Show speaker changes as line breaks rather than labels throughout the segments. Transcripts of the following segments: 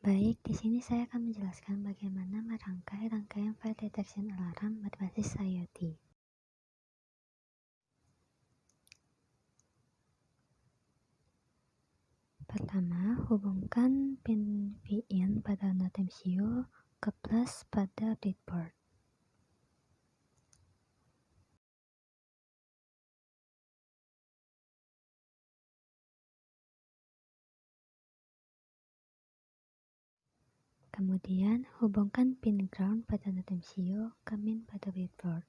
Baik, di sini saya akan menjelaskan bagaimana merangkai rangkaian file detection alarm berbasis IoT. Pertama, hubungkan pin VIN pada node MCU ke plus pada breadboard. Kemudian, hubungkan pin ground pada node MCU ke min pada breadboard.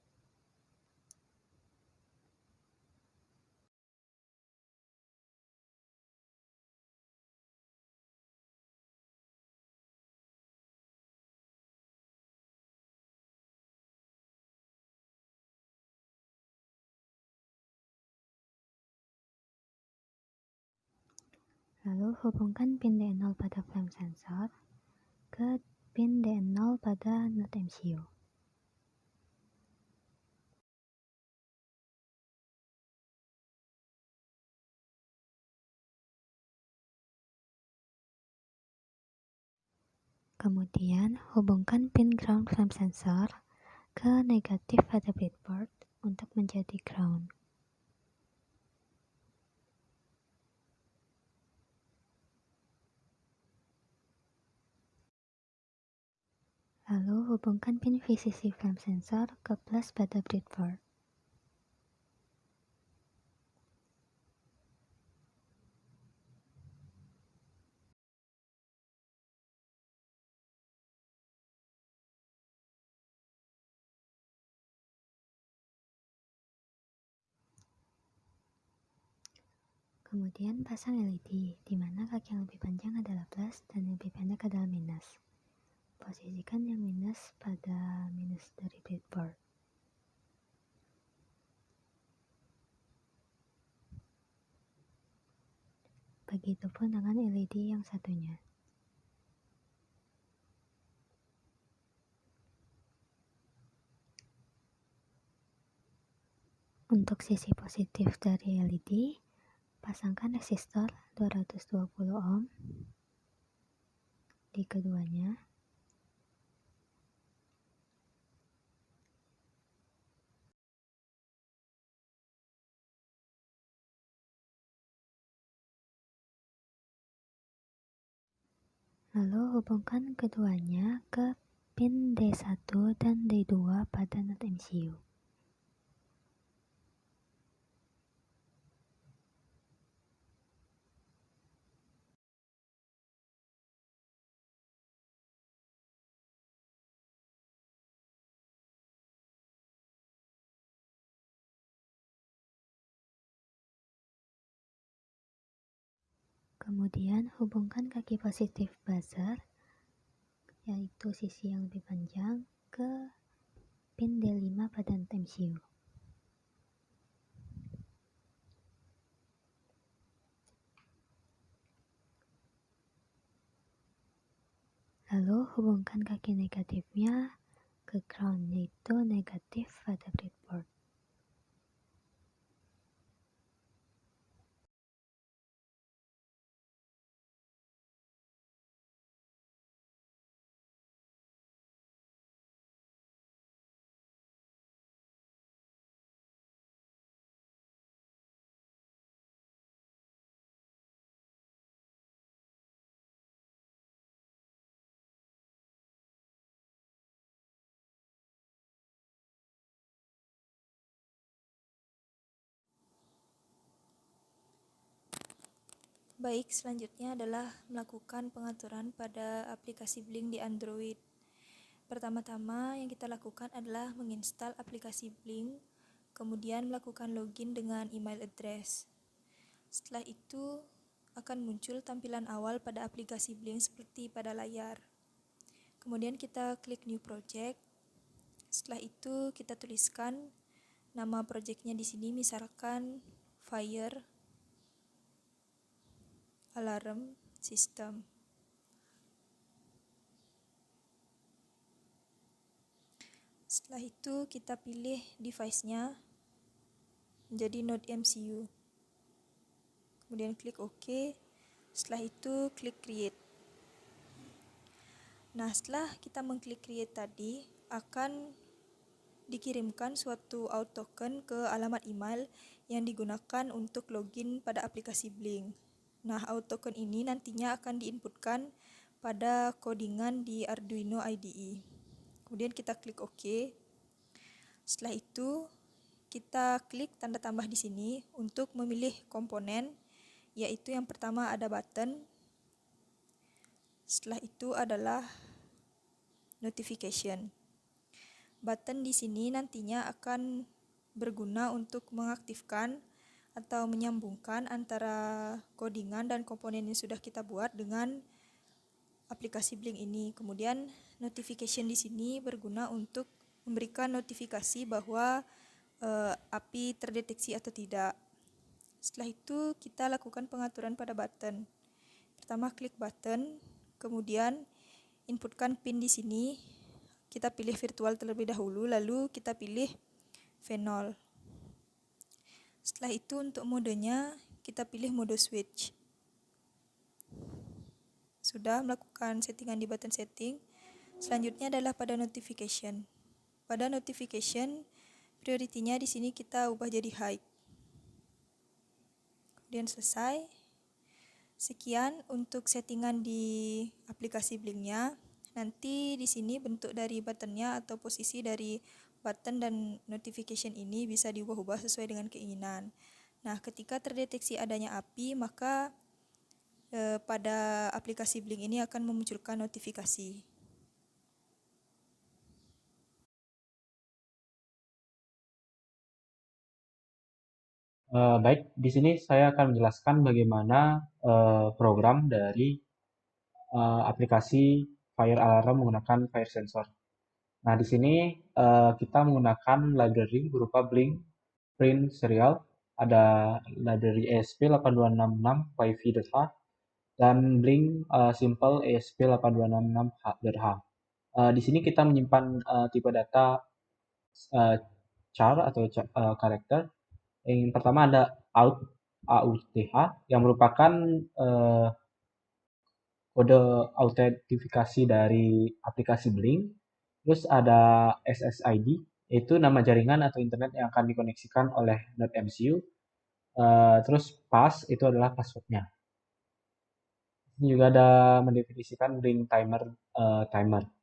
Lalu hubungkan pin D0 pada flame sensor ke pin D0 pada node MCU. Kemudian, hubungkan pin ground flame sensor ke negatif pada breadboard untuk menjadi ground. Lalu hubungkan pin VCC flame sensor ke plus pada breadboard. Kemudian pasang LED, di mana kaki yang lebih panjang adalah plus dan yang lebih pendek adalah minus. Posisikan yang minus pada minus dari breadboard. Begitupun dengan LED yang satunya. Untuk sisi positif dari LED, pasangkan resistor 220 ohm di keduanya. Lalu hubungkan keduanya ke pin D1 dan D2 pada node MCU. Kemudian hubungkan kaki positif buzzer, yaitu sisi yang lebih panjang, ke pin D5 pada node MCU. Lalu hubungkan kaki negatifnya ke ground, yaitu negatif pada breadboard.
Baik, selanjutnya adalah melakukan pengaturan pada aplikasi Blink di Android. Pertama-tama yang kita lakukan adalah menginstal aplikasi Blink, kemudian melakukan login dengan email address. Setelah itu akan muncul tampilan awal pada aplikasi Blink seperti pada layar. Kemudian kita klik New Project. Setelah itu kita tuliskan nama projectnya di sini, misalkan Fire Alarm System. Setelah itu kita pilih device-nya menjadi node MCU. Kemudian klik OK. Setelah itu klik Create. Nah, setelah kita mengklik create tadi, akan dikirimkan suatu auth token ke alamat email yang digunakan untuk login pada aplikasi Blink. Nah, auth token ini nantinya akan diinputkan pada codingan di Arduino IDE. Kemudian kita klik OK. Setelah itu, kita klik tanda tambah di sini untuk memilih komponen, yaitu yang pertama ada button. Setelah itu adalah notification. Button di sini nantinya akan berguna untuk mengaktifkan atau menyambungkan antara codingan dan komponen yang sudah kita buat dengan aplikasi Blink ini. Kemudian notification di sini berguna untuk memberikan notifikasi bahwa API terdeteksi atau tidak. Setelah itu kita lakukan pengaturan pada button. Pertama klik button, kemudian inputkan pin di sini. Kita pilih virtual terlebih dahulu, lalu kita pilih V0. Setelah itu untuk modenya kita pilih mode switch. Sudah melakukan settingan di button setting. Selanjutnya adalah pada notification. Pada notification, prioritinya di sini kita ubah jadi high. Kemudian selesai. Sekian untuk settingan di aplikasi Blinknya. Nanti di sini bentuk dari buttonnya atau posisi dari button dan notification ini bisa diubah-ubah sesuai dengan keinginan. Nah, ketika terdeteksi adanya API, maka pada aplikasi Blink ini akan memunculkan notifikasi.
Baik, di sini saya akan menjelaskan bagaimana program dari aplikasi Fire Alarm menggunakan Fire Sensor. Nah, di sini kita menggunakan library berupa Blink Print Serial, ada library ESP8266 5v.h dan Blink Simple ESP8266.h. Di sini kita menyimpan tipe data char atau karakter. Yang pertama ada AUTH yang merupakan kode autentifikasi dari aplikasi Blink. Terus ada SSID, yaitu nama jaringan atau internet yang akan dikoneksikan oleh node MCU. Terus pass itu adalah passwordnya. Ini juga ada mendefinisikan Blink timer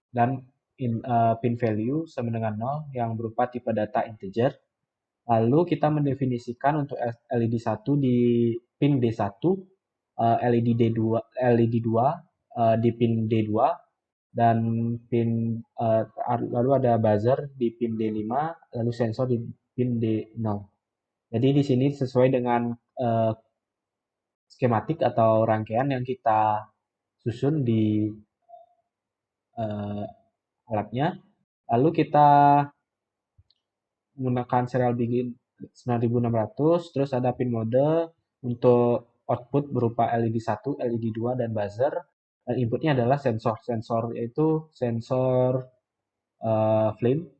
dan pin value sama dengan 0 yang berupa tipe data integer. Lalu kita mendefinisikan untuk LED 1 di pin D1, LED D2 di pin D2, dan lalu ada buzzer di pin D5, lalu sensor di pin D0. Jadi di sini sesuai dengan skematik atau rangkaian yang kita susun di alatnya. Lalu kita menggunakan serial begin 9600, terus ada pin mode untuk output berupa LED 1, LED 2, dan buzzer. Dan inputnya adalah sensor. Sensor yaitu sensor flame.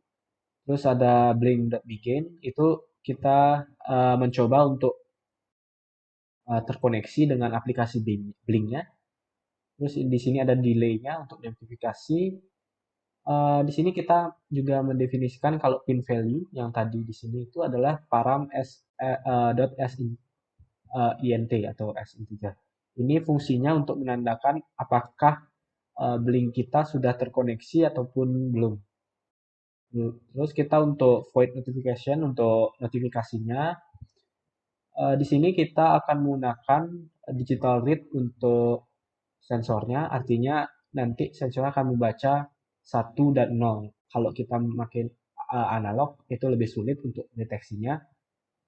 Terus ada blink.begin, itu kita mencoba untuk terkoneksi dengan aplikasi Blink-nya. Terus di sini ada delay-nya untuk notifikasi. Di sini kita juga mendefinisikan kalau pin value yang tadi di sini itu adalah param .int atau s integer. Ini fungsinya untuk menandakan apakah Blink kita sudah terkoneksi ataupun belum. Terus kita untuk void notification, untuk notifikasinya, di sini kita akan menggunakan digital read untuk sensornya, artinya nanti sensor akan membaca 1 dan 0. Kalau kita memakai analog, itu lebih sulit untuk deteksinya,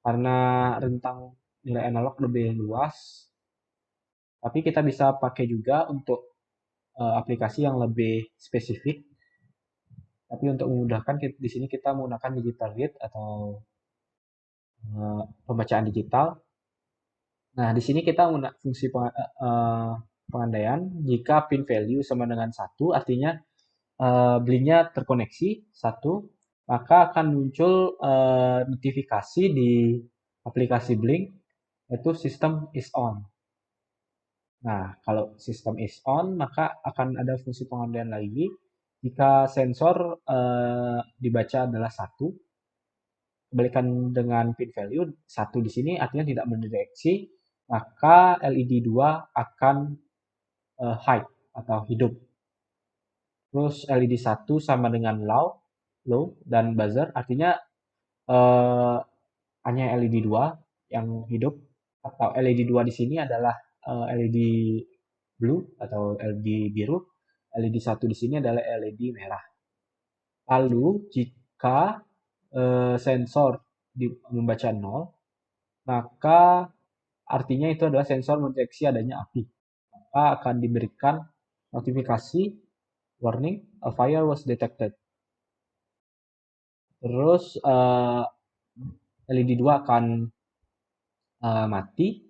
karena rentang nilai analog lebih luas, tapi kita bisa pakai juga untuk aplikasi yang lebih spesifik. Tapi untuk memudahkan, di sini kita menggunakan digital read atau pembacaan digital. Nah, di sini kita menggunakan fungsi pengandaian jika pin value sama dengan 1, artinya Blink-nya terkoneksi 1, maka akan muncul notifikasi di aplikasi Blink, yaitu system is on. Nah, kalau sistem is on, maka akan ada fungsi pengemudian lagi. Jika sensor dibaca adalah 1, kebalikan dengan pin value, 1 di sini artinya tidak mendeteksi, maka LED 2 akan hide atau hidup. Terus LED 1 sama dengan low dan buzzer, artinya eh, hanya LED 2 yang hidup, atau LED 2 di sini adalah LED blue atau LED biru, LED 1 di sini adalah LED merah. Lalu jika sensor membaca 0, maka artinya itu adalah sensor mendeteksi adanya api. Maka akan diberikan notifikasi warning a fire was detected. Terus LED 2 akan mati,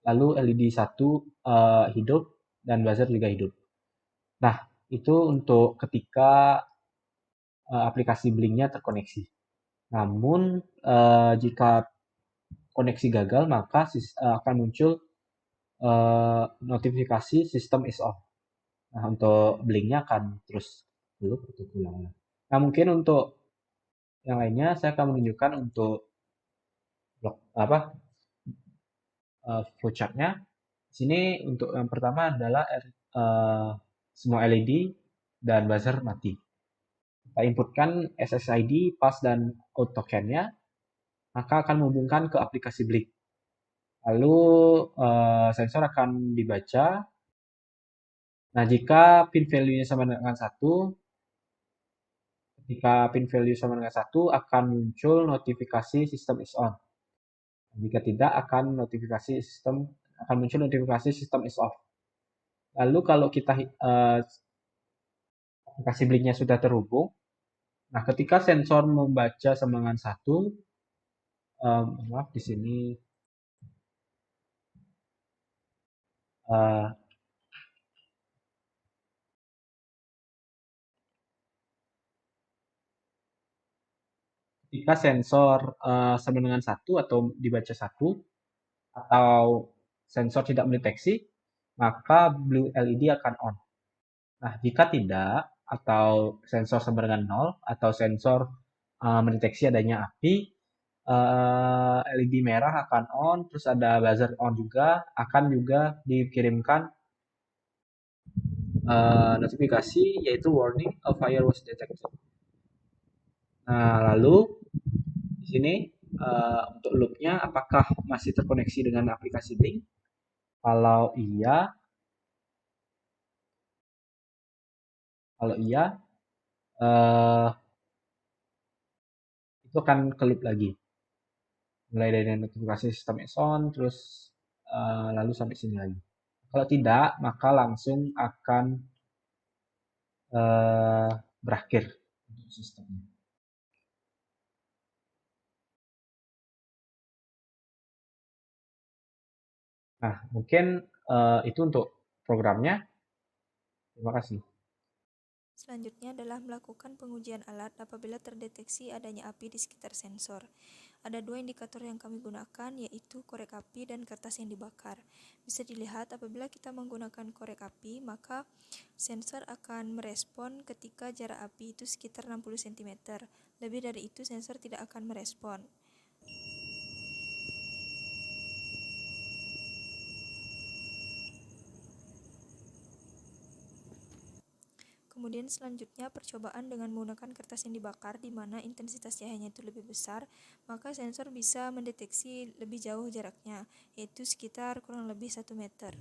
lalu LED 1 hidup, dan buzzer juga hidup. Nah, itu untuk ketika aplikasi Blinknya terkoneksi. Namun, jika koneksi gagal, maka akan muncul notifikasi sistem is off. Nah, untuk Blinknya akan terus dulu untuk ulang. Nah, mungkin untuk yang lainnya saya akan menunjukkan untuk flowchart-nya. Di sini untuk yang pertama adalah semua LED dan buzzer mati. Kita inputkan SSID, pass, dan out token-nya, maka akan menghubungkan ke aplikasi Blink. Lalu sensor akan dibaca. Nah, jika pin value-nya sama dengan 1, ketika pin value sama dengan 1 akan muncul notifikasi sistem is on. Jika tidak akan muncul notifikasi sistem is off. Lalu kalau kita aplikasi Blinknya sudah terhubung, nah ketika sensor membaca sama dengan 1, maaf di sini ketika sensor sama dengan 1 atau dibaca 1, atau sensor tidak mendeteksi, maka blue LED akan on. Nah, jika tidak, atau sensor sama dengan 0, atau sensor mendeteksi adanya api, LED merah akan on, terus ada buzzer on juga, akan juga dikirimkan notifikasi, yaitu warning a fire was detected. Nah, lalu di sini untuk loopnya apakah masih terkoneksi dengan aplikasi Blink? Kalau iya, itu akan ke loop lagi. Mulai dari notifikasi sistem is on, terus lalu sampai sini lagi. Kalau tidak, maka langsung akan berakhir untuk sistemnya. Nah, mungkin itu untuk programnya. Terima kasih.
Selanjutnya adalah melakukan pengujian alat apabila terdeteksi adanya api di sekitar sensor. Ada 2 indikator yang kami gunakan, yaitu korek api dan kertas yang dibakar. Bisa dilihat apabila kita menggunakan korek api, maka sensor akan merespon ketika jarak api itu sekitar 60 cm. Lebih dari itu sensor tidak akan merespon. Kemudian selanjutnya percobaan dengan menggunakan kertas yang dibakar di mana intensitas cahayanya itu lebih besar, maka sensor bisa mendeteksi lebih jauh jaraknya, yaitu sekitar kurang lebih 1 meter.